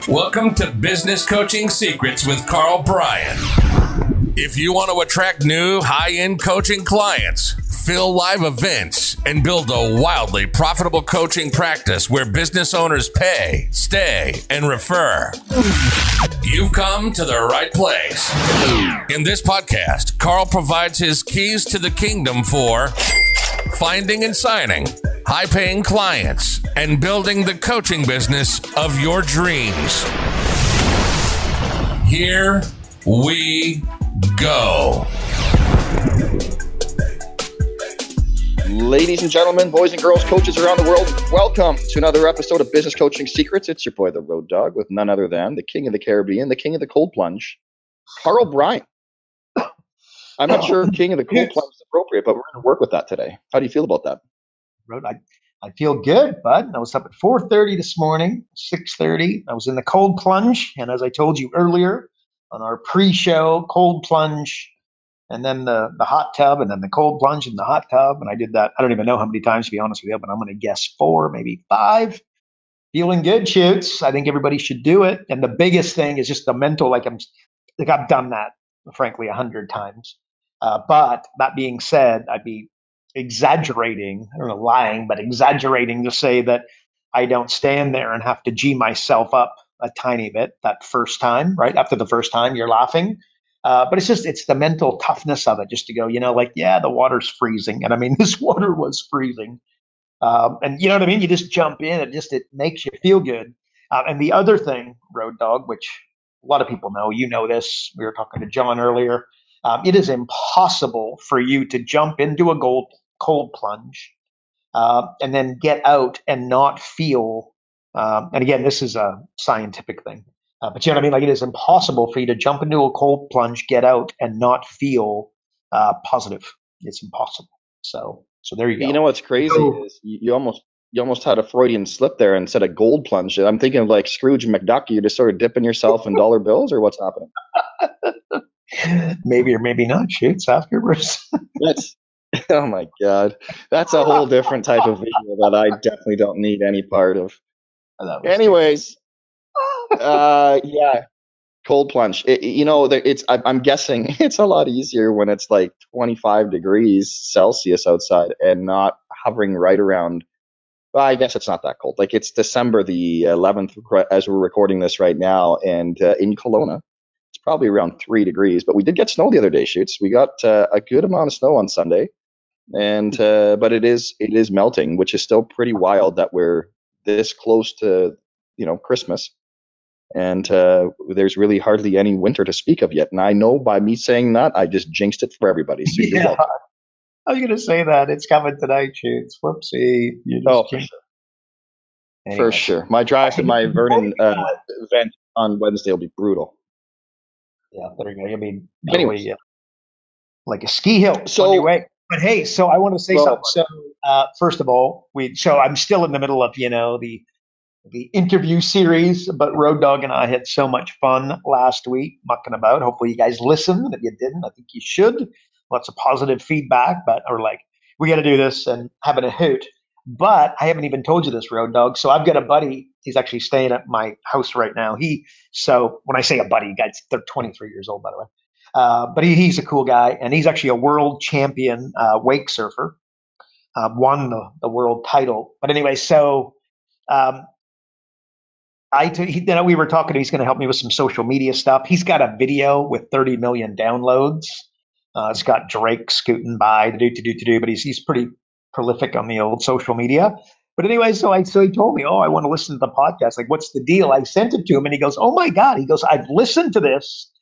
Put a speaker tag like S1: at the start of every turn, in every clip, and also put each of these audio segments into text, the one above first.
S1: Welcome to Business Coaching Secrets with Carl Bryan. If you want to attract new high-end coaching clients, fill live events, and build a wildly profitable coaching practice where business owners pay, stay, and refer, you've come to the right place. In this podcast, Carl provides his keys to the kingdom for finding and signing high-paying clients and building the coaching business of your dreams. Here we go.
S2: Ladies and gentlemen, boys and girls, coaches around the world, welcome to another episode of Business Coaching Secrets. It's your boy, the Road Dog, with none other than the King of the Caribbean, the King of the Cold Plunge, Carl Bryan. I'm not sure King of the Cold Plunge is appropriate, but we're going to work with that today. How do you feel about that?
S3: Road, I feel good, bud. I was up at 4:30 this morning, 6:30. I was in the cold plunge, and as I told you earlier on our pre-show, cold plunge, and then the hot tub, and then the cold plunge and the hot tub, and I did that. I don't even know how many times, to be honest with you, but I'm going to guess 4, maybe 5. Feeling good, shoots. I think everybody should do it. And the biggest thing is just the mental. I've done that, frankly, 100 times. But that being said, I'd be exaggerating, I don't know, lying, but exaggerating to say that I don't stand there and have to G myself up a tiny bit that first time, right? After the first time, you're laughing. But it's the mental toughness of it, just to go, yeah, the water's freezing. And I mean, this water was freezing. And you know what I mean? You just jump in. It makes you feel good. And the other thing, Road Dog, which a lot of people know, you know this, we were talking to John earlier, it is impossible for you to jump into a cold plunge and then get out and not feel, and again, this is a scientific thing, but you know what I mean? Like, it is impossible for you to jump into a cold plunge, get out, and not feel positive. It's impossible. So there you go.
S2: You know what's crazy is you almost had a Freudian slip there and said a gold plunge. I'm thinking of like Scrooge McDuck. You're just sort of dipping yourself in dollar bills, or what's happening?
S3: Maybe or maybe not. Shoots afterwards.
S2: Oh my God. That's a whole different type of video that I definitely don't need any part of. Anyways, yeah, cold plunge. I'm guessing it's a lot easier when it's like 25 degrees Celsius outside and not hovering right around. Well, I guess it's not that cold. Like, it's December the 11th as we're recording this right now, and in Kelowna, it's probably around 3 degrees. But we did get snow the other day, Shoots. We got a good amount of snow on Sunday. And but it is melting, which is still pretty wild that we're this close to Christmas, and there's really hardly any winter to speak of yet. And I know by me saying that, I just jinxed it for everybody. So you're welcome.
S3: I was going to say that it's coming tonight, Shoots. Whoopsie!
S2: For sure. My drive to my Vernon event on Wednesday will be brutal.
S3: Yeah, there you go. I mean,
S2: anyway,
S3: like a ski hill.
S2: So
S3: anyway. But hey, so I want to say something. So first of all, I'm still in the middle of the interview series, but Road Dog and I had so much fun last week mucking about. Hopefully you guys listened. If you didn't, I think you should. Lots of positive feedback, we got to do this and having a hoot. But I haven't even told you this, Road Dog. So I've got a buddy. He's actually staying at my house right now. So when I say a buddy, guys, they're 23 years old, by the way. But he's a cool guy, and he's actually a world champion wake surfer, won the world title. But anyway, so we were talking. He's going to help me with some social media stuff. He's got a video with 30 million downloads. It's got Drake scooting by, but he's pretty prolific on the old social media. But anyway, so he told me, I want to listen to the podcast. Like, what's the deal? I sent it to him, and he goes, oh my God. He goes, I've listened to this.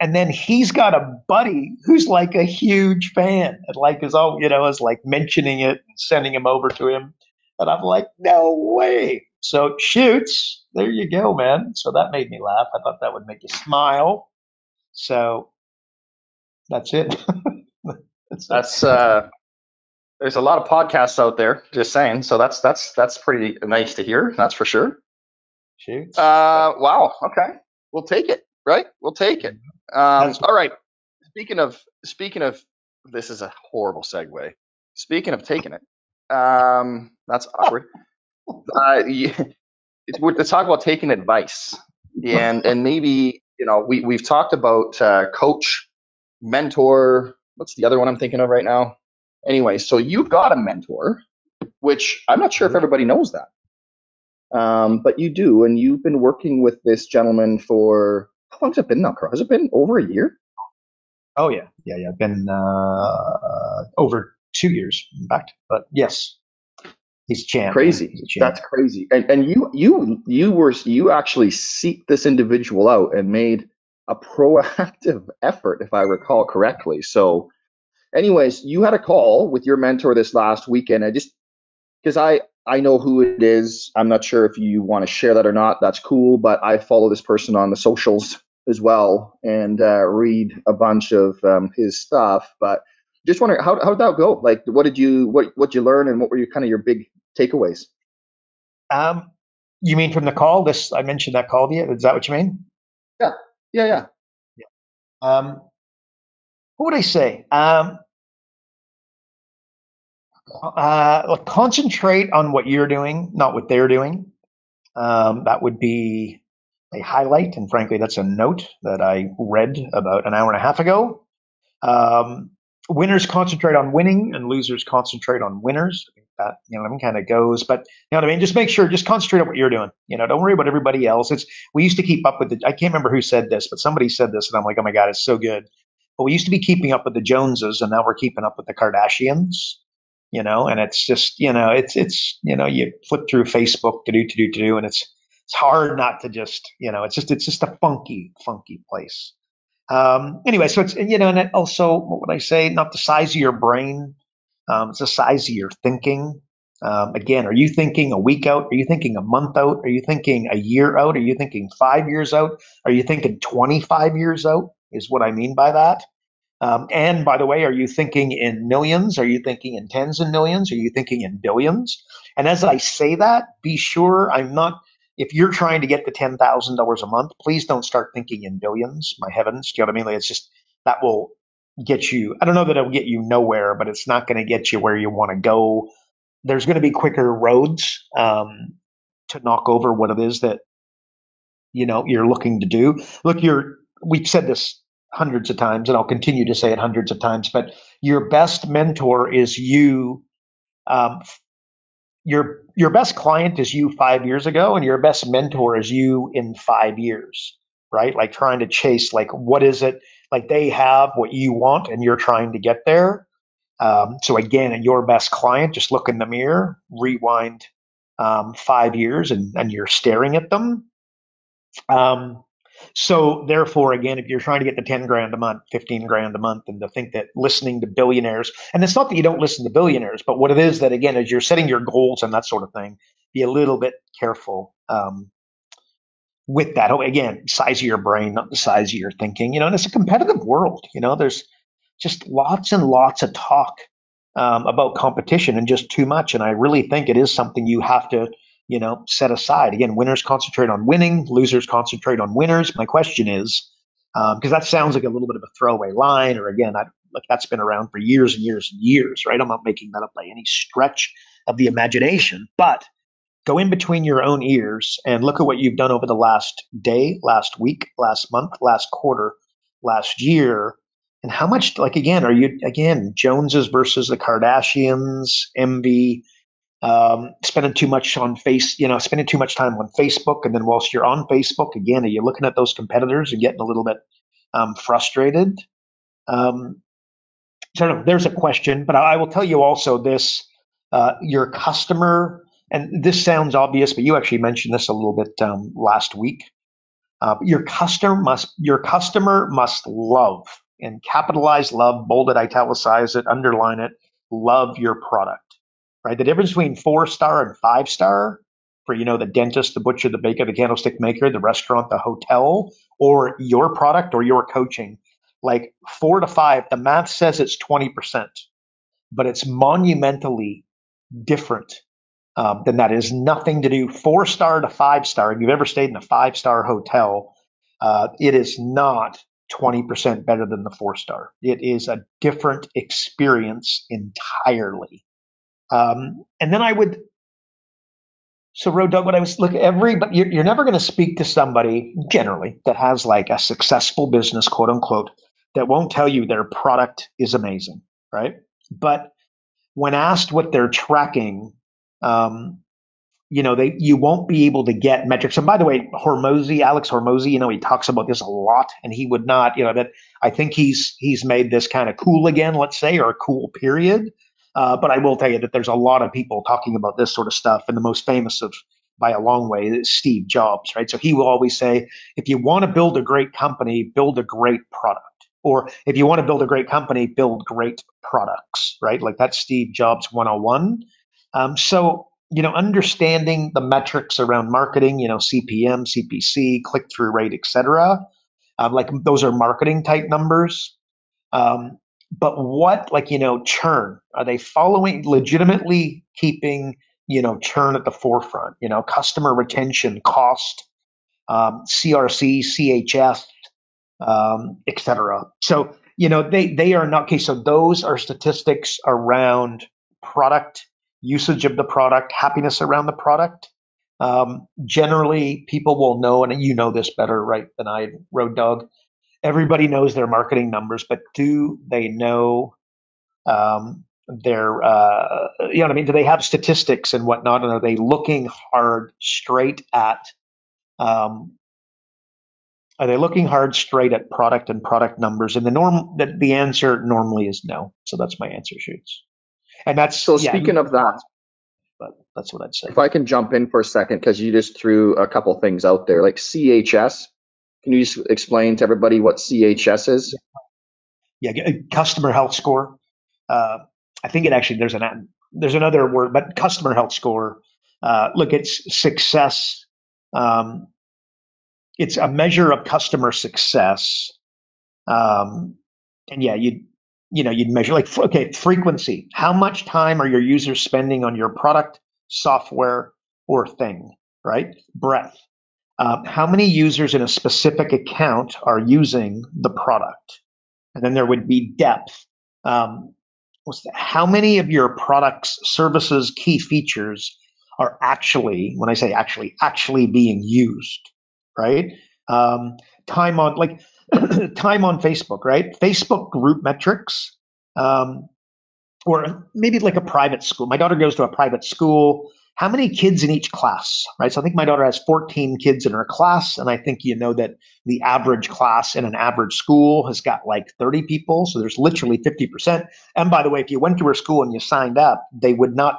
S3: And then he's got a buddy who's like a huge fan, and like is like mentioning it and sending him over to him. And I'm like, no way. So Shoots, there you go, man. So that made me laugh. I thought that would make you smile. So that's it.
S2: There's a lot of podcasts out there, just saying. So that's pretty nice to hear. That's for sure.
S3: Shoots.
S2: Wow. Okay. We'll take it. Right? We'll take it. All right. Speaking of, this is a horrible segue. Speaking of taking it, that's awkward. let's talk about taking advice, and maybe we've talked about coach, mentor. What's the other one I'm thinking of right now? Anyway, so you've got a mentor, which I'm not sure if everybody knows that, but you do, and you've been working with this gentleman for how long's it been now, Carl? Has it been over a year?
S3: Oh yeah. Been over 2 years, in fact. But yes, he's a champ.
S2: Crazy.
S3: He's a champ.
S2: That's crazy. And you actually seeked this individual out and made a proactive effort, if I recall correctly. So, anyways, you had a call with your mentor this last weekend. Because I know who it is. I'm not sure if you want to share that or not. That's cool. But I follow this person on the socials as well and read a bunch of his stuff. But just wondering, how did that go? Like, what did you learn, and what were your big takeaways?
S3: You mean from the call? I mentioned that call to you. Is that what you mean?
S2: Yeah.
S3: What would I say? Concentrate on what you're doing, not what they're doing. That would be a highlight, and frankly, that's a note that I read about an hour and a half ago. Winners concentrate on winning, and losers concentrate on winners. I think that kind of goes. But you know what I mean. Just concentrate on what you're doing. Don't worry about everybody else. We used to keep up with I can't remember who said this, but somebody said this, and I'm like, oh my god, it's so good. But we used to be keeping up with the Joneses, and now we're keeping up with the Kardashians. And it's just, it's you flip through Facebook to do, and it's hard not to just, it's just a funky place. Anyway, so it's, and it also, what would I say? Not the size of your brain. It's the size of your thinking. Again, are you thinking a week out? Are you thinking a month out? Are you thinking a year out? Are you thinking 5 years out? Are you thinking 25 years out is what I mean by that. And by the way, are you thinking in millions? Are you thinking in tens of millions? Are you thinking in billions? And as I say that, be sure if you're trying to get to $10,000 a month, please don't start thinking in billions. My heavens. Do you know what I mean? Like, it's just, that will get you, I don't know that it'll get you nowhere, but it's not going to get you where you want to go. There's going to be quicker roads to knock over what it is that, you're looking to do. Look, we've said this hundreds of times, and I'll continue to say it hundreds of times, but your best mentor is you. Your best client is you 5 years ago, and your best mentor is you in 5 years, right? Like trying to chase, like, what is it? Like, they have what you want, and you're trying to get there. So again, your best client, just look in the mirror, rewind 5 years, and you're staring at them. So therefore, again, if you're trying to get to 10 grand a month, 15 grand a month, and to think that listening to billionaires, and it's not that you don't listen to billionaires, but what it is that, again, as you're setting your goals and that sort of thing, be a little bit careful with that. Again, size of your brain, not the size of your thinking, and it's a competitive world. There's just lots and lots of talk about competition, and just too much. And I really think it is something you have to set aside. Again, winners concentrate on winning, losers concentrate on winners. My question is, because that sounds like a little bit of a throwaway line, or again, that's been around for years and years and years, right? I'm not making that up by any stretch of the imagination, but go in between your own ears and look at what you've done over the last day, last week, last month, last quarter, last year. And how much, like, again, are you, Joneses versus the Kardashians, envy, spending too much on spending too much time on Facebook. And then whilst you're on Facebook, again, are you looking at those competitors and getting a little bit frustrated? So there's a question, but I will tell you also this, your customer, and this sounds obvious, but you actually mentioned this a little bit last week. Your customer must love, and capitalize love, bold it, italicize it, underline it, love your product. Right? The difference between 4-star and 5-star for, the dentist, the butcher, the baker, the candlestick maker, the restaurant, the hotel, or your product or your coaching, like 4 to 5, the math says it's 20%, but it's monumentally different than that. It has nothing to do 4-star to 5-star. If you've ever stayed in a 5-star hotel, it is not 20% better than the 4-star. It is a different experience entirely. And then I would So Road Dog, what I was looking but you're never going to speak to somebody generally that has like a successful business, quote unquote, that won't tell you their product is amazing, right? But when asked what they're tracking, um, you won't be able to get metrics. And by the way, Alex Hormozy, he talks about this a lot, and he would not, that I think he's made this kind of cool again, let's say, or a cool period. But I will tell you that there's a lot of people talking about this sort of stuff, and the most famous of, by a long way, is Steve Jobs, right? So he will always say, if you want to build a great company, build a great product. Or if you want to build a great company, build great products, right? Like that's Steve Jobs 101. So understanding the metrics around marketing, CPM, CPC, click-through rate, etc. Like those are marketing type numbers. But what, churn? Are they legitimately keeping, churn at the forefront? Customer retention, cost, CRC, CHS, etc. So, they are not, okay, so those are statistics around product, usage of the product, happiness around the product. Generally, people will know, and you know this better, right, than I, Road Dog. Everybody knows their marketing numbers, but do they know their, what I mean? Do they have statistics and whatnot? And are they looking hard straight at, product and product numbers? And the answer normally is no. So that's my answer, Shoots. And that's
S2: so. Speaking of that,
S3: but that's what I'd say.
S2: If I can jump in for a second, because you just threw a couple things out there, like CHS. Can you just explain to everybody what CHS is?
S3: Yeah, customer health score. I think it actually there's another word, but customer health score. Look, it's success. It's a measure of customer success. And yeah, you'd measure like, okay, frequency. How much time are your users spending on your product, software, or thing, right? Breadth. How many users in a specific account are using the product? And then there would be depth. How many of your products, services, key features are actually, when I say actually being used, right? Time on time on Facebook, right? Facebook group metrics, or maybe like a private school. My daughter goes to a private school. How many kids in each class, right? So I think my daughter has 14 kids in her class, and I think that the average class in an average school has got like 30 people. So there's literally 50%. And by the way, if you went to her school and you signed up, they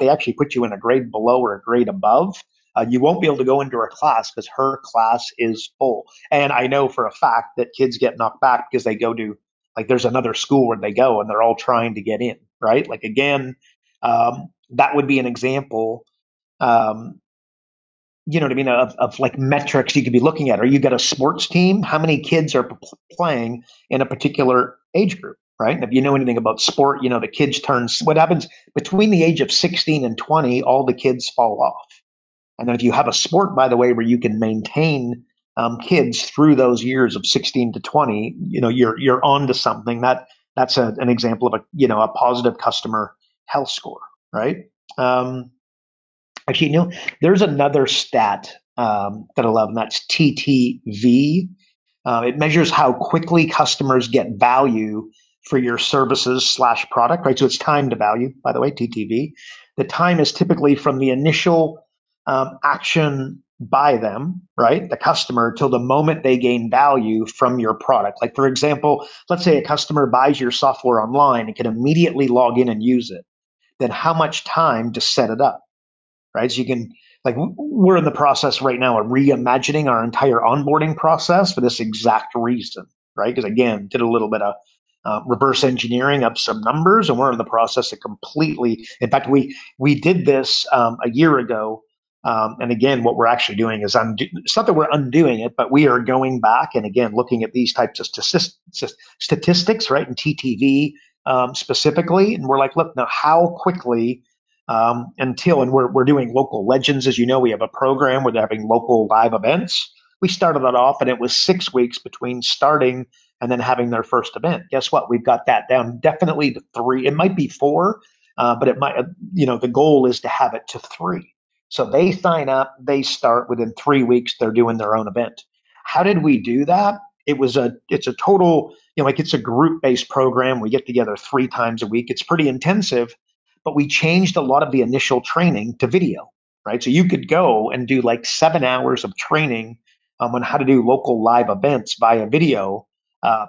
S3: actually put you in a grade below or a grade above. You won't be able to go into her class because her class is full. And I know for a fact that kids get knocked back because they go to, like, there's another school where they go and they're all trying to get in, right? Like, again, that would be an example, you know what I mean, of like metrics you could be looking at. Or you got a sports team, how many kids are playing in a particular age group, right? And if you know anything about sport, the kids what happens between the age of 16 and 20, all the kids fall off. And then if you have a sport, by the way, where you can maintain kids through those years of 16 to 20, you're on to something. That's an example of a positive customer health score, right? Actually, there's another stat that I love, and that's TTV. It measures how quickly customers get value for your services / product, right? So it's time to value, by the way, TTV. The time is typically from the initial action by them, right, the customer, till the moment they gain value from your product. Like, for example, let's say a customer buys your software online and can immediately log in and use it. Then how much time to set it up, right? So you can, like, we're in the process right now of reimagining our entire onboarding process for this exact reason, right? Because again, did a little bit of reverse engineering of some numbers, and we're in the process of completely. In fact, we did this a year ago. And again, what we're actually doing is it's not that we're undoing it, but we are going back and again looking at these types of statistics, right, and TTV specifically, and we're like, look, now how quickly and we're doing local legends, as you know, we have a program where they're having local live events. We started that off, and it was 6 weeks between starting and then having their first event. Guess what? We've got that down definitely to 3. It might be 4, but it might, the goal is to have it to 3. So they sign up, they start within 3 weeks, they're doing their own event. How did we do that? It's a total, like it's a group based program. We get together 3 times a week. It's pretty intensive, but we changed a lot of the initial training to video, right? So you could go and do like 7 hours of training on how to do local live events via video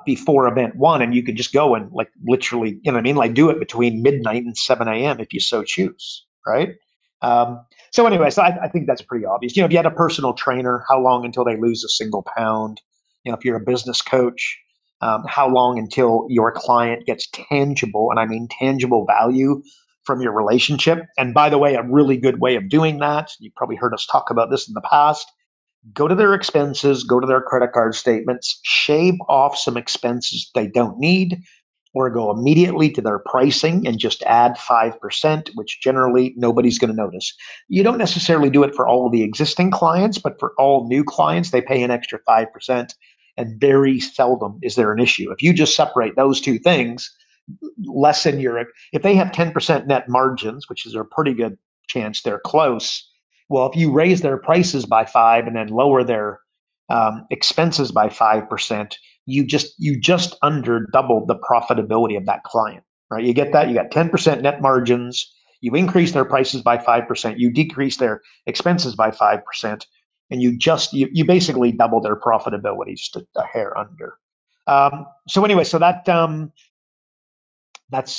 S3: before event one. And you could just go and like literally, like do it between midnight and 7 a.m. if you so choose, right? So anyway, I think that's pretty obvious. If you had a personal trainer, how long until they lose a single pound? If you're a business coach, how long until your client gets tangible, and I mean tangible value from your relationship? And by the way, a really good way of doing that, you've probably heard us talk about this in the past, go to their expenses, go to their credit card statements, shave off some expenses they don't need, or go immediately to their pricing and just add 5%, which generally nobody's going to notice. You don't necessarily do it for all of the existing clients, but for all new clients, they pay an extra 5%, and very seldom is there an issue. If you just separate those two things, lessen if they have 10% net margins, which is a pretty good chance they're close. Well, if you raise their prices by 5 and then lower their expenses by 5%, you just under doubled the profitability of that client, right? You get that? You got 10% net margins. You increase their prices by 5%. You decrease their expenses by 5%, and you basically double their profitability, just a hair under. So anyway, so that's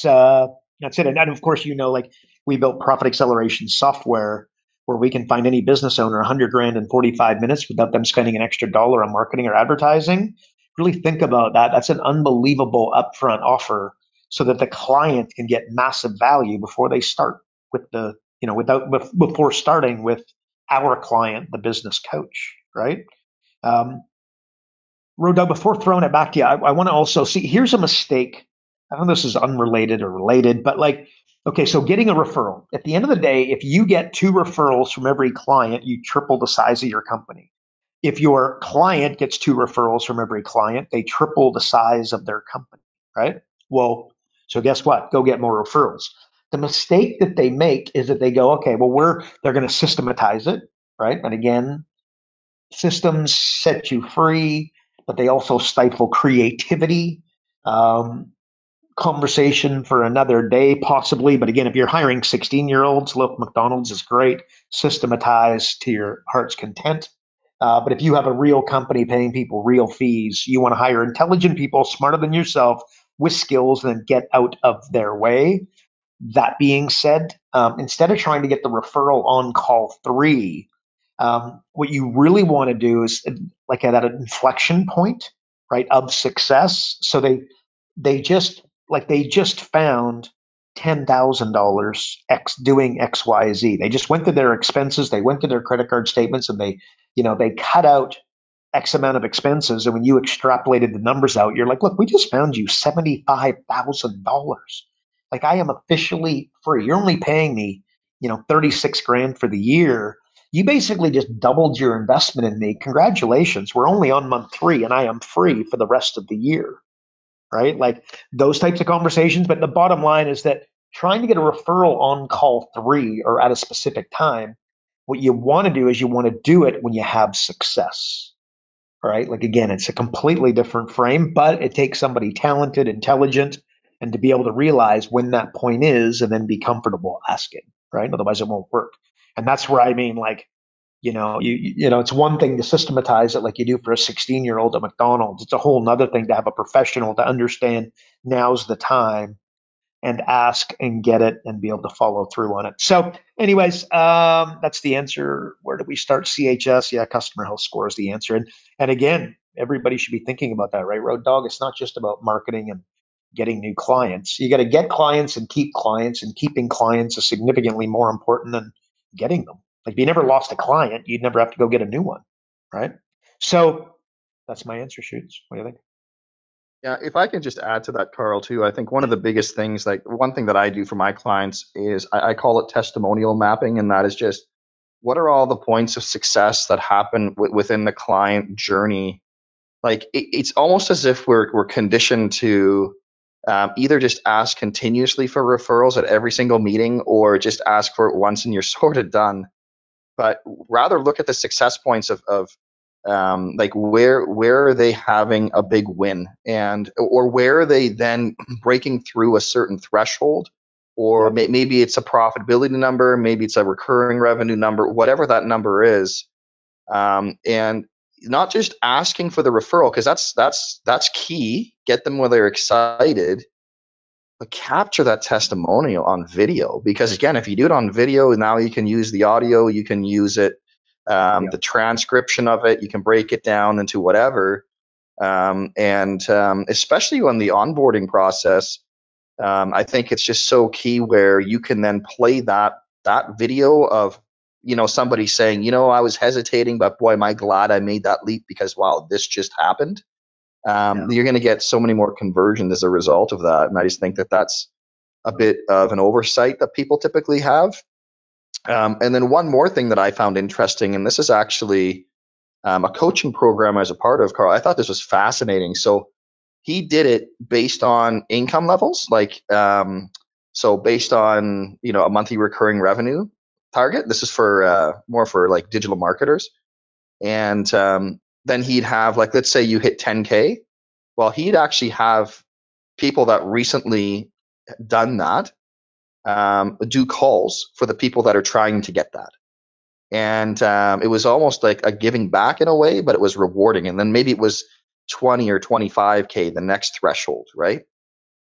S3: it. And then, of course, like we built profit acceleration software where we can find any business owner 100 grand in 45 minutes without them spending an extra dollar on marketing or advertising. Really think about that. That's an unbelievable upfront offer so that the client can get massive value before they start with before starting with our client, the business coach, right? Rodog, before throwing it back to you, I want to also see, here's a mistake. I don't know if this is unrelated or related, but okay, so getting a referral. At the end of the day, if you get 2 referrals from every client, you triple the size of your company. If your client gets 2 referrals from every client, they triple the size of their company, right? Well, so guess what? Go get more referrals. The mistake that they make is that they go, okay, well, they're going to systematize it, right? And again, systems set you free, but they also stifle creativity. Conversation for another day, possibly. But again, if you're hiring 16-year-olds, look, McDonald's is great, systematized to your heart's content. But if you have a real company paying people real fees, you want to hire intelligent people, smarter than yourself, with skills, and then get out of their way. That being said, instead of trying to get the referral on call 3, what you really want to do is like at an inflection point, right, of success. So they just found $10,000 doing XYZ. They just went to their expenses, they went to their credit card statements, and they cut out X amount of expenses. And when you extrapolated the numbers out, you're like, look, we just found you $75,000. Like, I am officially free. You're only paying me, 36 grand for the year. You basically just doubled your investment in me. Congratulations. We're only on month 3 and I am free for the rest of the year. Right? Like those types of conversations. But the bottom line is that trying to get a referral on call 3 or at a specific time, what you want to do is you want to do it when you have success. Right? Like, again, it's a completely different frame, but it takes somebody talented, intelligent, and to be able to realize when that point is and then be comfortable asking. Right? Otherwise it won't work. And that's where I mean, like, it's one thing to systematize it like you do for a 16-year-old at McDonald's. It's a whole nother thing to have a professional to understand now's the time and ask and get it and be able to follow through on it. So anyways, that's the answer. Where do we start? CHS. Yeah, customer health score is the answer. And again, everybody should be thinking about that, right? Road Dog, it's not just about marketing and getting new clients. You got to get clients, and keeping clients is significantly more important than getting them. Like, if you never lost a client, you'd never have to go get a new one, right? So that's my answer, Shoots. What do you think?
S2: Yeah, if I can just add to that, Carl, too, I think one of the biggest things, like one thing that I do for my clients is I call it testimonial mapping, and that is just what are all the points of success that happen within the client journey. Like it's almost as if we're conditioned to either just ask continuously for referrals at every single meeting, or just ask for it once and you're sort of done. but rather look at the success points of like where are they having a big win, and or where are they then breaking through a certain threshold, or maybe it's a profitability number, maybe it's a recurring revenue number, whatever that number is, and not just asking for the referral, because that's key. Get them where they're excited, but capture that testimonial on video, because again, if you do it on video, now you can use the audio, you can use it, the transcription of it, you can break it down into whatever, and especially on the onboarding process, I think it's just so key where you can then play that video of, somebody saying, I was hesitating, but boy, am I glad I made that leap, because wow, this just happened. You're going to get so many more conversions as a result of that. And I just think that that's a bit of an oversight that people typically have. And then one more thing that I found interesting, and this is actually a coaching program I was a part of, Carl. I thought this was fascinating. So he did it based on income levels, like so based on a monthly recurring revenue target. This is for more for like digital marketers. And then he'd have, like, let's say you hit 10K. Well, he'd actually have people that recently done that do calls for the people that are trying to get that. And it was almost like a giving back in a way, but it was rewarding. And then maybe it was 20 or 25K, the next threshold, right?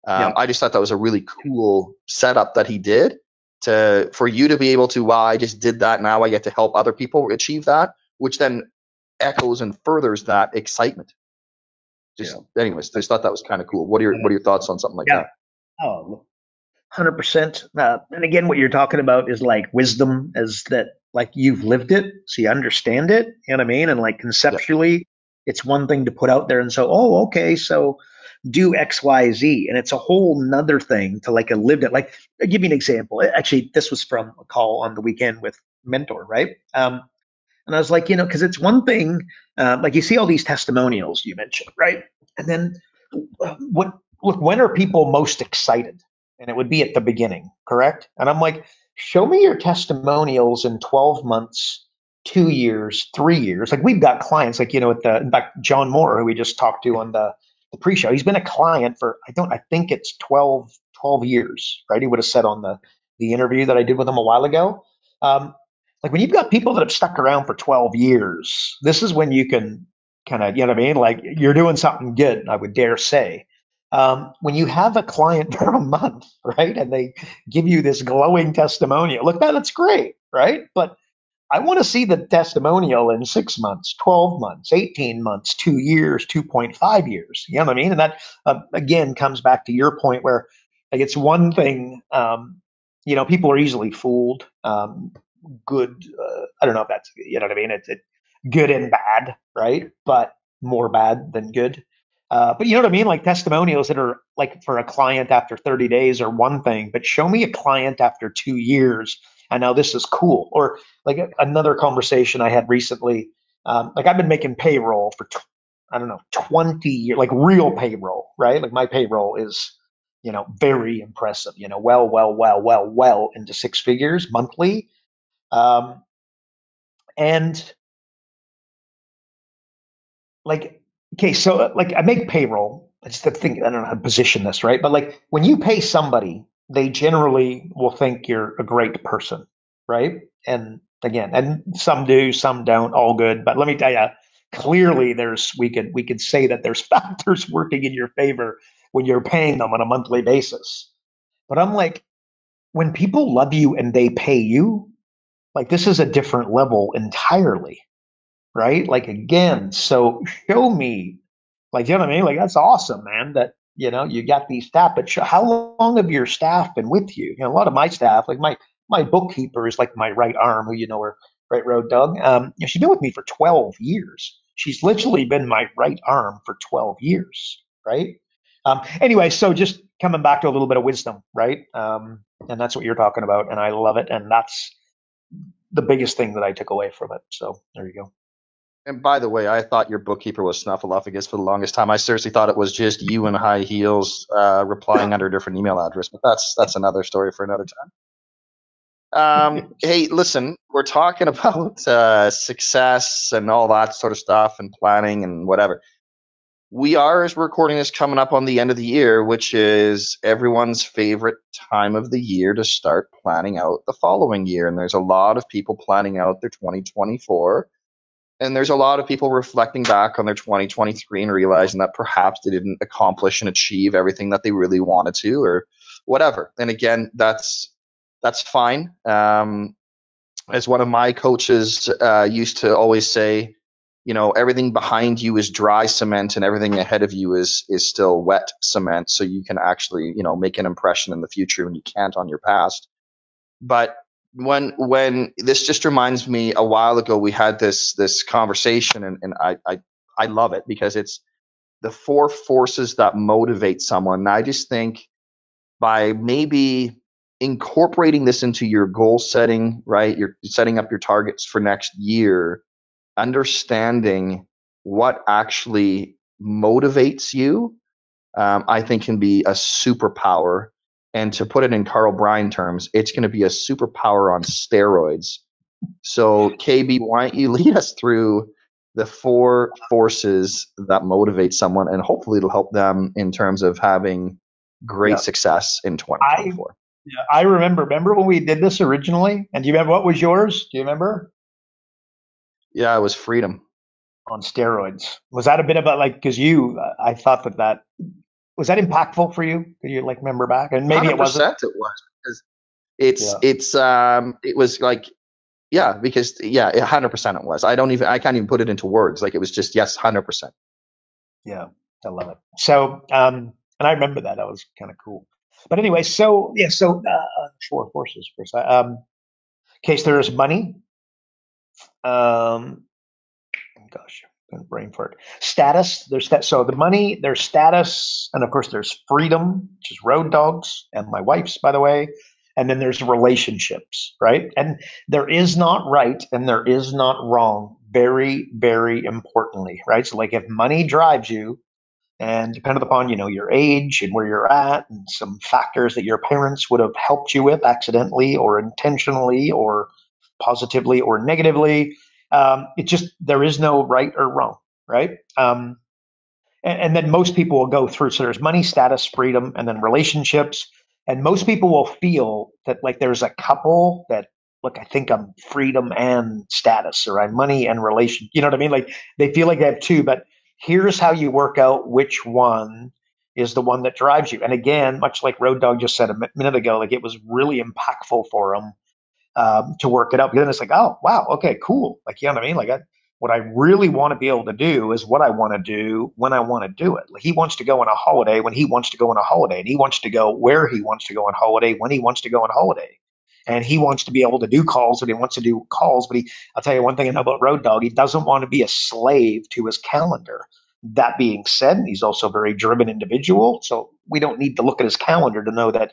S2: I just thought that was a really cool setup that he did for you to be able to, wow, I just did that. Now I get to help other people achieve that, which then echoes and furthers that excitement. Anyways, I just thought that was kind of cool. What are your thoughts on something like that?
S3: Oh, 100%. And again, what you're talking about is like wisdom, is that like you've lived it, so you understand it. You know what I mean? And like conceptually, it's one thing to put out there and so, oh, okay, so do X, Y, Z, and it's a whole nother thing to like a lived it. Like, I'll give you an example. Actually, this was from a call on the weekend with Mentor, right? And I was like, because it's one thing, like you see all these testimonials you mentioned, right? And then when are people most excited? And it would be at the beginning, correct? And I'm like, show me your testimonials in 12 months, 2 years, 3 years. Like we've got clients like, in fact, John Moore, who we just talked to on the pre-show, he's been a client for, I think it's 12 years, right? He would have said on the interview that I did with him a while ago. Like when you've got people that have stuck around for 12 years, this is when you can kind of, like you're doing something good, I would dare say. When you have a client for a month, right, and they give you this glowing testimonial, look, that's great, right? But I want to see the testimonial in 6 months, 12 months, 18 months, 2 years, 2.5 years. You know what I mean? And that, again, comes back to your point where like it's one thing, people are easily fooled. Good, I don't know if that's, you know what I mean? It's good and bad, right? But more bad than good. But you know what I mean? Like testimonials that are like for a client after 30 days are one thing, but show me a client after 2 years and now this is cool. Or like another conversation I had recently, like I've been making payroll for, 20 years, like real payroll, right? Like my payroll is, very impressive, well into 6 figures monthly. And like, okay, so like I make payroll. It's the thing, I don't know how to position this, right? But like when you pay somebody, they generally will think you're a great person, right? And again, and some do, some don't, all good. But let me tell you, clearly we could say that there's factors working in your favor when you're paying them on a monthly basis. But I'm like, when people love you and they pay you, like this is a different level entirely, right? Like again, so show me, like, you know what I mean? Like that's awesome, man, that, you got these staff, but how long have your staff been with you? A lot of my staff, like my bookkeeper is like my right arm, who, her right road dog. She's been with me for 12 years. She's literally been my right arm for 12 years, right? Anyway, so just coming back to a little bit of wisdom, right? And that's what you're talking about, and I love it, and that's the biggest thing that I took away from it. So there you go.
S2: And by the way, I thought your bookkeeper was Snuffleupagus for the longest time. I seriously thought it was just you in high heels replying under a different email address, but that's another story for another Hey, listen, we're talking about success and all that sort of stuff and planning and whatever. We are, as we're recording this, coming up on the end of the year, which is everyone's favorite time of the year to start planning out the following year. And there's a lot of people planning out their 2024. And there's a lot of people reflecting back on their 2023 and realizing that perhaps they didn't accomplish and achieve everything that they really wanted to or whatever. And again, that's fine. As one of my coaches used to always say, everything behind you is dry cement and everything ahead of you is still wet cement. So you can actually, make an impression in the future when you can't on your past. But when this just reminds me, a while ago we had this conversation, and I love it because it's the 4 forces that motivate someone. And I just think by maybe incorporating this into your goal setting, right? You're setting up your targets for next year, understanding what actually motivates you, I think can be a superpower. And to put it in Carl Bryan terms, it's going to be a superpower on steroids. So, KB, why don't you lead us through the 4 forces that motivate someone, and hopefully it'll help them in terms of having great success in 2024.
S3: I remember when we did this originally, and do you remember what was yours? Do you remember?
S2: Yeah, it was freedom.
S3: On steroids. Was that a bit about because I thought that was that impactful for you? Could you remember back? And maybe it wasn't.
S2: 100% it was, because it was because 100% it was. I can't even put it into words. It was just, yes, 100%.
S3: Yeah, I love it. So, and I remember that was kind of cool. But anyway, so 4 forces first. Okay, so there's money. Gosh, brain fart. Status. There's that. So the money, there's status, and of course there's freedom, which is road dogs, and my wife's, by the way. And then there's relationships, right? And there is not right and there is not wrong. Very, very importantly, right? So if money drives you, and depending upon your age and where you're at, and some factors that your parents would have helped you with accidentally or intentionally or positively or negatively, it just there is no right or wrong, right? And then most people will go through. So there's money, status, freedom, and then relationships. And most people will feel that there's a couple that, look, I think I'm freedom and status, or I'm money and relation. You know what I mean? They feel like they have 2, but here's how you work out which one is the one that drives you. And again, much like Road Dog just said a minute ago, it was really impactful for him to work it out. Because then it's oh, wow, okay, cool. You know what I mean? What I really want to be able to do is what I want to do when I want to do it. He wants to go on a holiday when he wants to go on a holiday, and he wants to go where he wants to go on holiday when he wants to go on holiday. And he wants to be able to do calls when he wants to do calls. But I'll tell you one thing I know about Road Dog, he doesn't want to be a slave to his calendar. That being said, he's also a very driven individual. So we don't need to look at his calendar to know that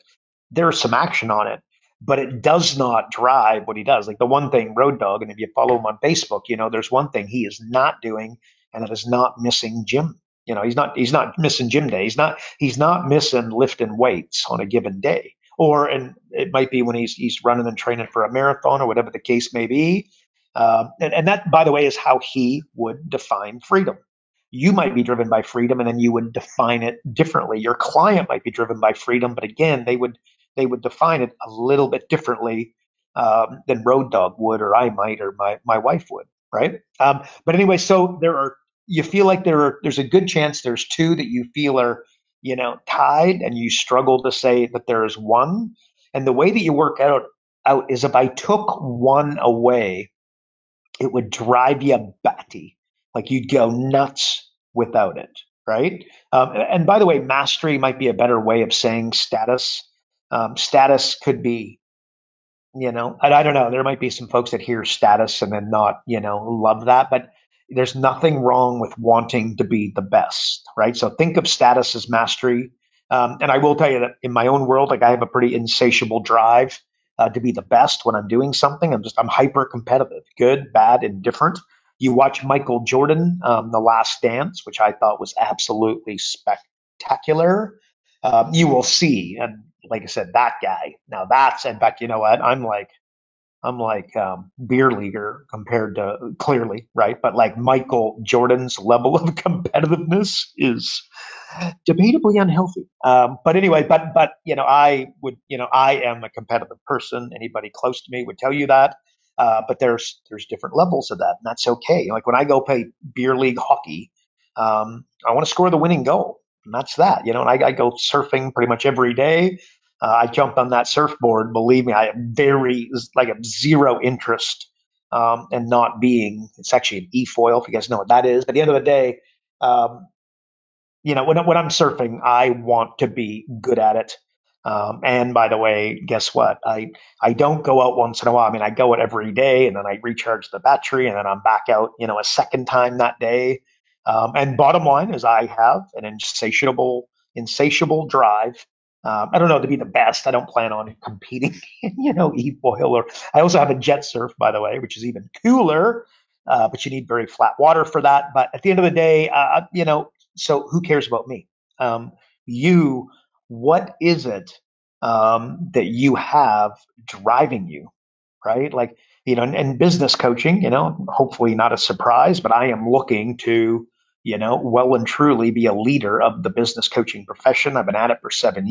S3: there's some action on it, but it does not drive what he does. The one thing, Road Dog, and if you follow him on Facebook, there's one thing he is not doing, and it is not missing gym. He's not missing gym day. He's not missing lifting weights on a given day. And it might be when he's running and training for a marathon or whatever the case may be. And that, by the way, is how he would define freedom. You might be driven by freedom, and then you would define it differently. Your client might be driven by freedom, but again, they would define it a little bit differently than Road Dog would, or I might, or my wife would, right? But anyway, so you feel like there's a good chance there's 2 that you feel are tied, and you struggle to say that there is one. And the way that you work out is if I took one away, it would drive you batty. You'd go nuts without it, right? And by the way, mastery might be a better way of saying status. Status could be, I don't know. There might be some folks that hear status and then not, love that, but there's nothing wrong with wanting to be the best, right? So think of status as mastery. And I will tell you that in my own world, I have a pretty insatiable drive to be the best when I'm doing something. I'm hyper competitive, good, bad, indifferent. You watch Michael Jordan, The Last Dance, which I thought was absolutely spectacular. You will see, and like I said, that guy. Now in fact, you know what? I'm I'm like beer leaguer compared to clearly, right? But like Michael Jordan's level of competitiveness is debatably unhealthy. But anyway, but I am a competitive person. Anybody close to me would tell you that. But there's different levels of that, and that's okay. Like when I go play beer league hockey, I want to score the winning goal, and that's that. And I go surfing pretty much every day. I jump on that surfboard. Believe me, I have zero interest in not being. It's actually an e-foil, if you guys know what that is. But at the end of the day, um, when I'm surfing, I want to be good at it. And by the way, guess what? I don't go out once in a while. I mean, I go out every day, and then I recharge the battery, and then I'm back out, a second time that day. And bottom line is, I have an insatiable drive. I don't know, to be the best. I don't plan on competing in, e-foil. Or I also have a jet surf, by the way, which is even cooler. But you need very flat water for that. But at the end of the day, so who cares about me? You, what is it that you have driving you, right? Like, in business coaching, hopefully not a surprise, but I am looking to, well and truly be a leader of the business coaching profession. I've been at it for 17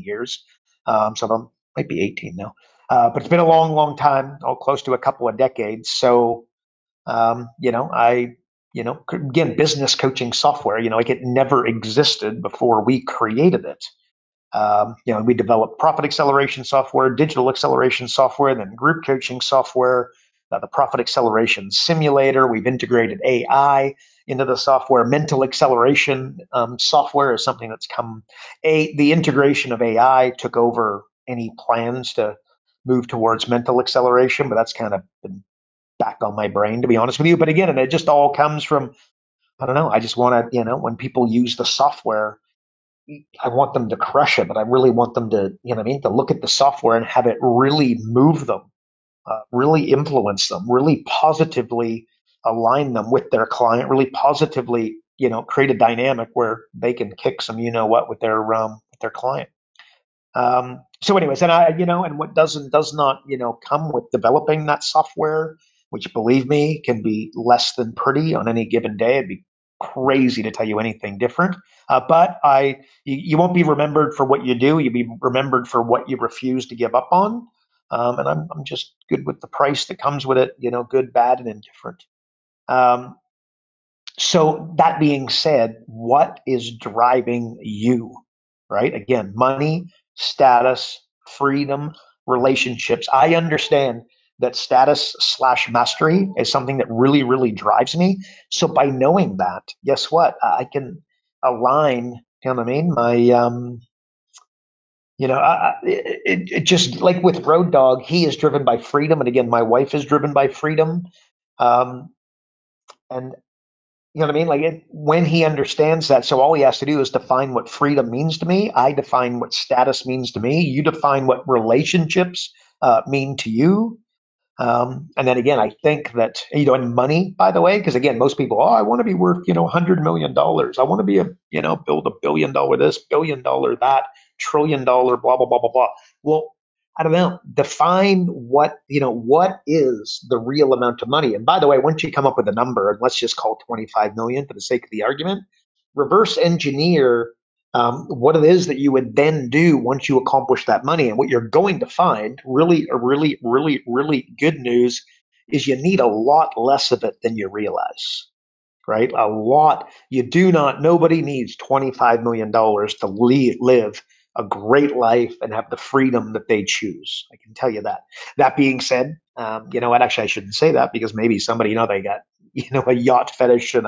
S3: years. So I might be 18 now. But it's been a long, long time, close to a couple of decades. So, again, business coaching software, like it never existed before we created it. We developed profit acceleration software, digital acceleration software, then group coaching software, the profit acceleration simulator. We've integrated AI into the software. Mental acceleration software is something that's come. The integration of AI took over any plans to move towards mental acceleration, but that's kind of been back on my brain, to be honest with you. But again, it just all comes from, I don't know, I just want to, when people use the software, I want them to crush it, but I really want them to, to look at the software and have it really move them, really influence them, really positively align them with their client, really positively, create a dynamic where they can kick some, with their client. So anyways, and what does not, come with developing that software, which believe me, can be less than pretty on any given day. It'd be crazy to tell you anything different. But you won't be remembered for what you do. You'll be remembered for what you refuse to give up on. And I'm just good with the price that comes with it, good, bad, and indifferent. So that being said, what is driving you, right? Again, money, status, freedom, relationships. I understand that status/mastery is something that really, really drives me. So by knowing that, guess what? I can align, you know what I mean? It just like with Road Dogg, he is driven by freedom. And again, my wife is driven by freedom. And you know what I mean? Like when he understands that, so all he has to do is define what freedom means to me. I define what status means to me. You define what relationships mean to you. And then again, I think that, and money, by the way, because again, most people, I want to be worth, $100 million. I want to be build $1 billion this, $1 billion that, $1 trillion, blah, blah, blah, blah, blah. Well, I don't know. Define what is the real amount of money. And by the way, once you come up with a number, and let's just call it 25 million for the sake of the argument, reverse engineer what it is that you would then do once you accomplish that money. And what you're going to find, really good news, is you need a lot less of it than you realize, right? A lot. Nobody needs $25 million to live a great life and have the freedom that they choose. I can tell you that. That being said, what, actually I shouldn't say that, because maybe somebody, they got, a yacht fetish and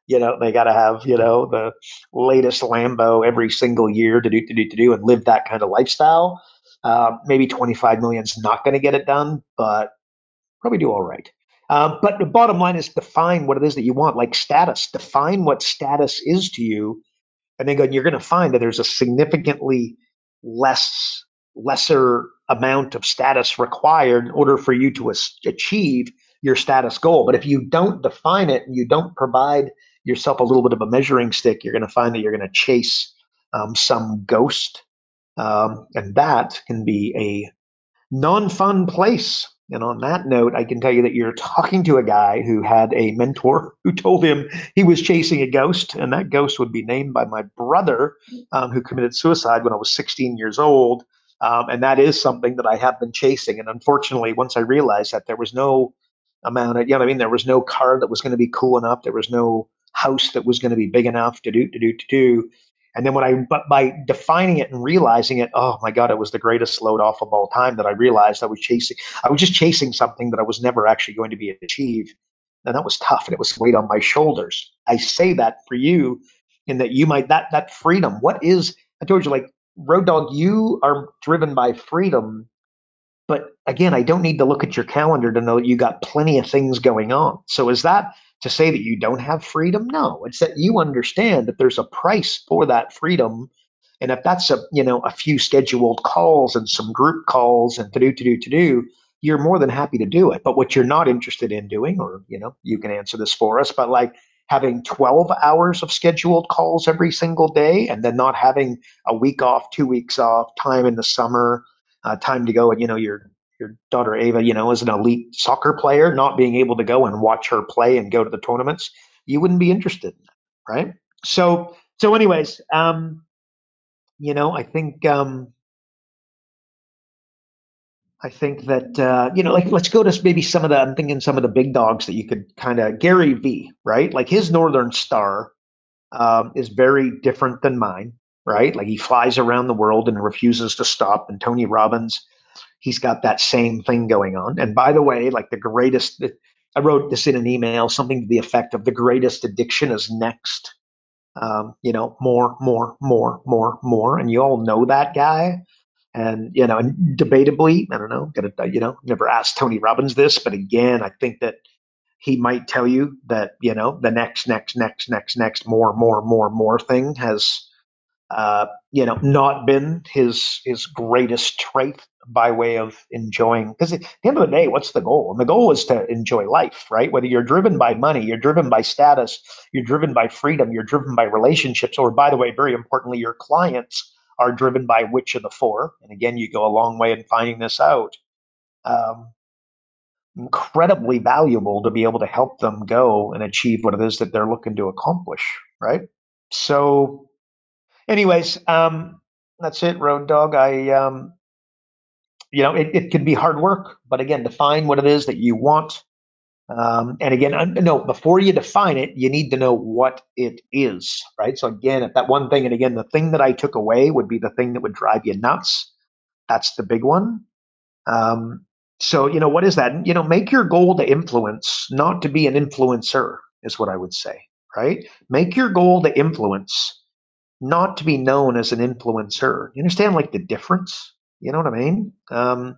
S3: they got to have, the latest Lambo every single year to do and live that kind of lifestyle. Maybe 25 million is not going to get it done, but probably do all right. But the bottom line is define what it is that you want, like status. Define what status is to you. And then you're going to find that there's a significantly lesser amount of status required in order for you to achieve your status goal. But if you don't define it and you don't provide yourself a little bit of a measuring stick, you're going to find that you're going to chase some ghost. And that can be a non-fun place. And on that note, I can tell you that you're talking to a guy who had a mentor who told him he was chasing a ghost, and that ghost would be named by my brother, who committed suicide when I was 16 years old. And that is something that I have been chasing. And unfortunately, once I realized that there was no amount of, there was no car that was going to be cool enough. There was no house that was going to be big enough to do. And then but by defining it and realizing it, oh my God, it was the greatest load off of all time that I realized I was just chasing something that I was never actually going to be achieved. And that was tough, and it was weight on my shoulders. I say that for you in that you might, that freedom. I told you, like, Road Dog, you are driven by freedom. But again, I don't need to look at your calendar to know that you got plenty of things going on. So is that to say that you don't have freedom? No, it's that you understand that there's a price for that freedom. And if that's a few scheduled calls and some group calls and to do, you're more than happy to do it. But what you're not interested in doing, or, you can answer this for us, but like having 12 hours of scheduled calls every single day and then not having a week off, 2 weeks off, time in the summer, time to go. And, your daughter Ava, is an elite soccer player, not being able to go and watch her play and go to the tournaments, you wouldn't be interested in that, right? So anyways, I think that, like, let's go to maybe I'm thinking some of the big dogs that you could kind of, Gary V, right? Like his Northern Star is very different than mine, right? Like he flies around the world and refuses to stop. And Tony Robbins, he's got that same thing going on. And by the way, like I wrote this in an email, something to the effect of the greatest addiction is next. More, more, more, more, more. And you all know that guy. And, and debatably, I don't know, never asked Tony Robbins this, but again, I think that he might tell you that, the next, more thing has, not been his greatest trait by way of enjoying. Because at the end of the day, what's the goal? And the goal is to enjoy life, right? Whether you're driven by money, you're driven by status, you're driven by freedom, you're driven by relationships, or by the way, very importantly, your clients are driven by which of the four. And again, you go a long way in finding this out. Incredibly valuable to be able to help them go and achieve what it is that they're looking to accomplish, right? So anyways, that's it, Road Dog. It can be hard work, but again, define what it is that you want. And again, no, before you define it, you need to know what it is, right? So again, if that one thing, and again, the thing that I took away would be the thing that would drive you nuts. That's the big one. So, what is that? Make your goal to influence, not to be an influencer, is what I would say, right? Make your goal to influence, not to be known as an influencer. You understand, like, the difference? You know what I mean? And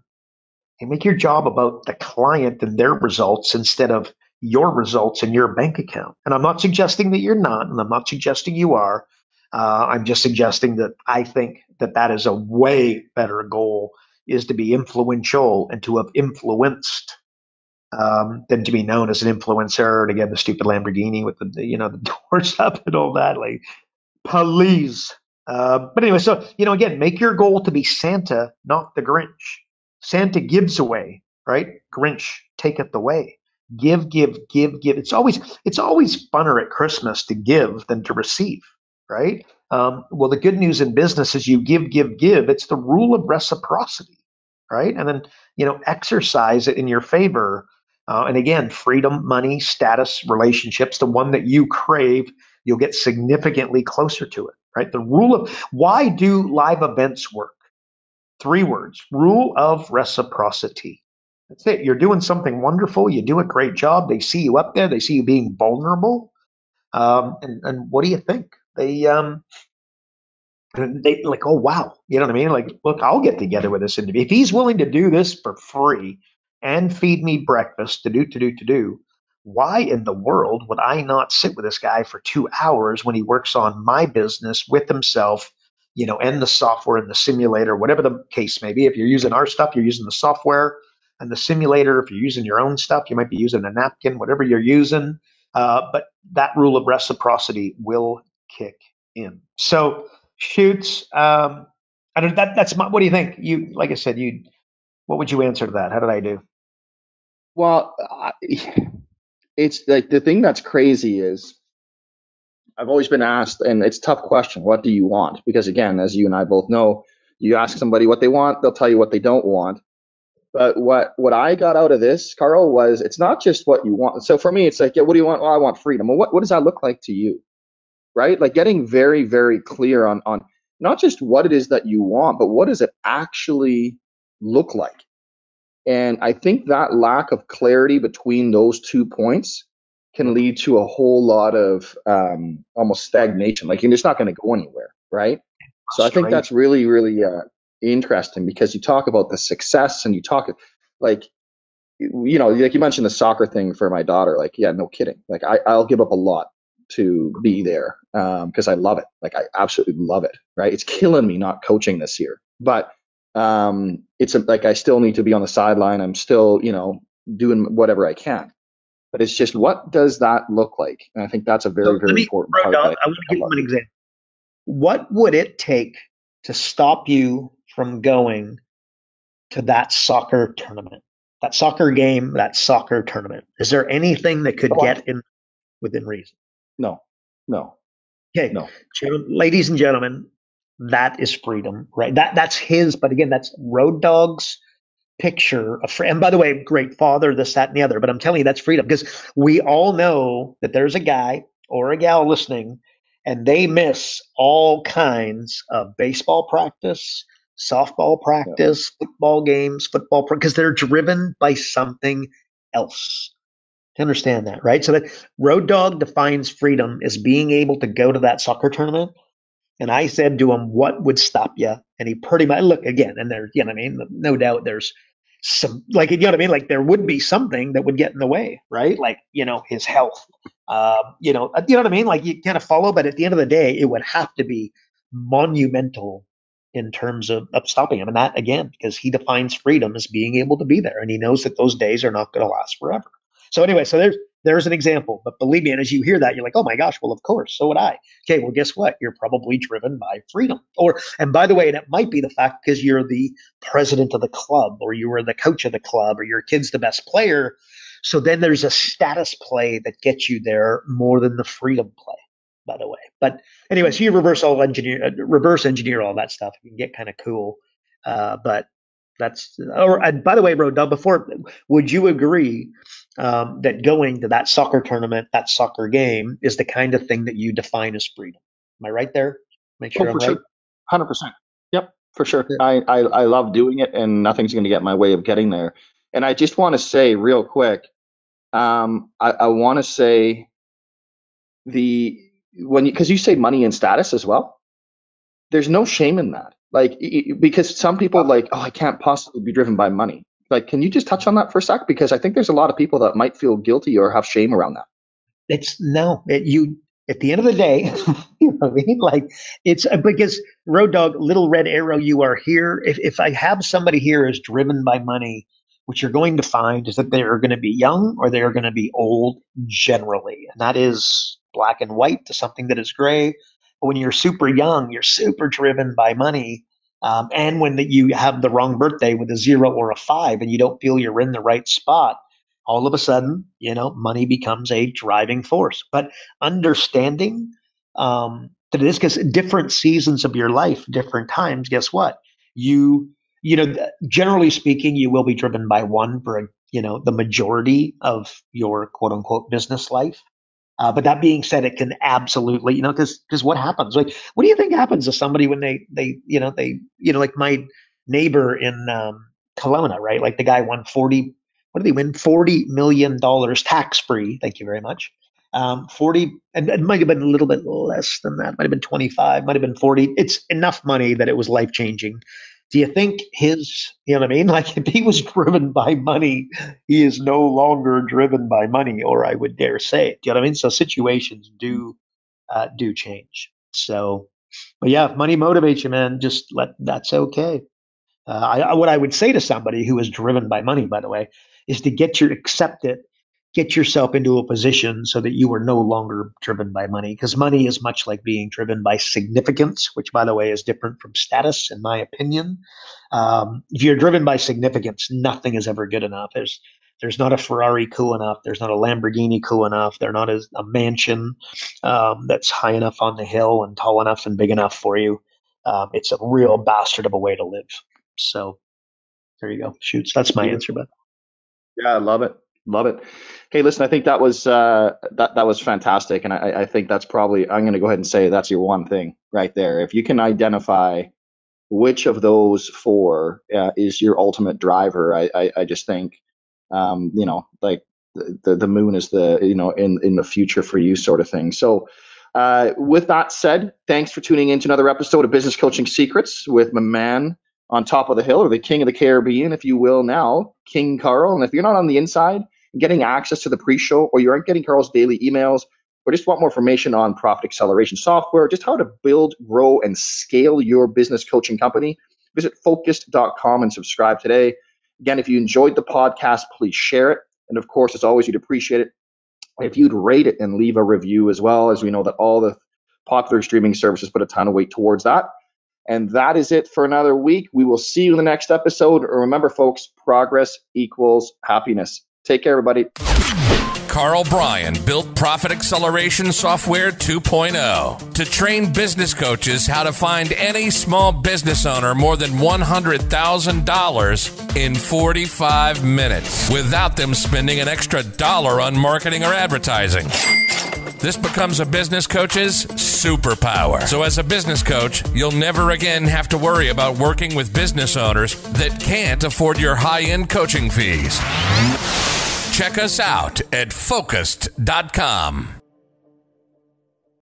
S3: make your job about the client and their results instead of your results in your bank account. And I'm not suggesting that you're not, and I'm not suggesting you are. I'm just suggesting that I think that is a way better goal, is to be influential and to have influenced, than to be known as an influencer. And again, the stupid Lamborghini with the doors up and all that. Like, please. But anyway, so, again, make your goal to be Santa, not the Grinch. Santa gives away, right? Grinch taketh away. Give, give, give, give. It's always funner at Christmas to give than to receive, right? Well, the good news in business is you give, give, give. It's the rule of reciprocity, right? And then, exercise it in your favor. And again, freedom, money, status, relationships, the one that you crave, you'll get significantly closer to it, right? The rule of, why do live events work? 3 words: rule of reciprocity. That's it. You're doing something wonderful. You do a great job. They see you up there. They see you being vulnerable. And what do you think? They like, oh, wow. You know what I mean? Like, look, I'll get together with this individual. If he's willing to do this for free and feed me breakfast to do, why in the world would I not sit with this guy for 2 hours when he works on my business with himself, and the software and the simulator, whatever the case may be? If you're using our stuff, you're using the software and the simulator. If you're using your own stuff, you might be using a napkin, whatever you're using. But that rule of reciprocity will kick in. So, shoots. I don't. That's my. What do you think? Like I said, What would you answer to that? How did I do?
S2: Well, it's like the thing that's crazy is I've always been asked, and it's a tough question, what do you want? Because again, as you and I both know, you ask somebody what they want, they'll tell you what they don't want. But what I got out of this, Carl, was it's not just what you want. So for me, it's like, yeah, what do you want? Well, I want freedom. Well, what does that look like to you? Right? Like getting very, very clear on not just what it is that you want, but what does it actually look like? And I think that lack of clarity between those 2 points can lead to a whole lot of almost stagnation. Like you're just not going to go anywhere, right? So I think that's really, really interesting because you talk about the success and you talk like, like you mentioned the soccer thing for my daughter. Like, yeah, no kidding. Like I'll give up a lot to be there because I love it. Like I absolutely love it, right? It's killing me not coaching this year, but like I still need to be on the sideline. I'm still, doing whatever I can. But it's just, what does that look like? And I think that's a very, very important part.
S3: I want to give you an example. What would it take to stop you from going to that soccer tournament, that soccer game, that soccer tournament? Is there anything that could get in within reason?
S2: No.
S3: Okay. No. Ladies and gentlemen, that is freedom, right? That's his, but again, that's Road Dogg's picture of freedom. And by the way, great father, this, that, and the other. But I'm telling you, that's freedom because we all know that there's a guy or a gal listening and they miss all kinds of baseball practice, softball practice, football games, because they're driven by something else. To understand that, right? So that Road Dogg defines freedom as being able to go to that soccer tournament. And I said to him, what would stop you? And he pretty much, look again, and there, no doubt there's some, like, like there would be something that would get in the way, right? Like, his health, like you kind of follow, but at the end of the day, it would have to be monumental in terms of stopping him. And that, again, because he defines freedom as being able to be there. And he knows that those days are not going to last forever. So anyway, so there's an example. But believe me, and as you hear that, you're like, oh my gosh, well, of course, so would I. Okay, well, guess what? You're probably driven by freedom. And by the way, and it might be the fact because you're the president of the club or you were the coach of the club or your kid's the best player. So then there's a status play that gets you there more than the freedom play, by the way. But anyway, so you reverse engineer all that stuff. You can get kind of cool. But that's, and by the way, Road Dogg, before, would you agree that going to that soccer tournament, that soccer game is the kind of thing that you define as freedom? Am I right there? Make sure I'm right.
S2: Sure. 100%. Yep, for sure. Yeah. I love doing it and nothing's going to get in my way of getting there. And I just want to say real quick, I want to say because you say money and status as well, there's no shame in that. Like, because some people like, oh, I can't possibly be driven by money. Like, can you just touch on that for a sec? Because I think there's a lot of people that might feel guilty or have shame around that.
S3: At the end of the day, you know what I mean? Like, it's because Road Dogg, little red arrow, you are here. If I have somebody here is driven by money, what you're going to find is that they are going to be young or they are going to be old generally. And that is black and white to something that is gray. But when you're super young, you're super driven by money. And when you have the wrong birthday with a 0 or a 5 and you don't feel you're in the right spot, all of a sudden, money becomes a driving force. But understanding that it is, because different seasons of your life, different times, guess what? Generally speaking, you will be driven by one for, the majority of your quote unquote business life. But that being said, it can absolutely, because what happens? Like, what do you think happens to somebody when they like my neighbor in Kelowna, right? Like the guy won what did he win? $40 million tax free. Thank you very much. 40, and it might have been a little bit less than that. Might have been 25, might have been 40. It's enough money that it was life changing. Do you think like if he was driven by money, he is no longer driven by money, or I would dare say it. Do you know what I mean? So situations do change. So, but yeah, if money motivates you, man, that's okay. What I would say to somebody who is driven by money, by the way, is to accept it, get yourself into a position so that you are no longer driven by money, because money is much like being driven by significance, which, by the way, is different from status, in my opinion. If you're driven by significance, nothing is ever good enough. There's not a Ferrari cool enough. There's not a Lamborghini cool enough. There's not a mansion that's high enough on the hill and tall enough and big enough for you. It's a real bastard of a way to live. So there you go. Shoots. That's my answer, bud.
S2: Yeah, I love it. Love it. Hey, listen, I think that was that was fantastic. And I think that's probably, I'm going to go ahead and say that's your one thing right there. If you can identify which of those four is your ultimate driver, I just think, like the moon is in the future for you sort of thing. So with that said, thanks for tuning in to another episode of Business Coaching Secrets with my man on top of the hill, or the king of the Caribbean, if you will now, King Carl. And if you're not on the inside getting access to the pre-show, or you aren't getting Carl's daily emails, or just want more information on profit acceleration software, just how to build, grow, and scale your business coaching company, visit focused.com and subscribe today. Again, if you enjoyed the podcast, please share it. And of course, as always, you'd appreciate it if you'd rate it and leave a review as well, as we know that all the popular streaming services put a ton of weight towards that. And that is it for another week. We will see you in the next episode. Remember, folks, progress equals happiness. Take care, everybody.
S1: Carl Bryan built Profit Acceleration Software 2.0 to train business coaches how to find any small business owner more than $100,000 in 45 minutes without them spending an extra dollar on marketing or advertising. This becomes a business coach's superpower. So as a business coach, you'll never again have to worry about working with business owners that can't afford your high-end coaching fees. Check us out at focused.com.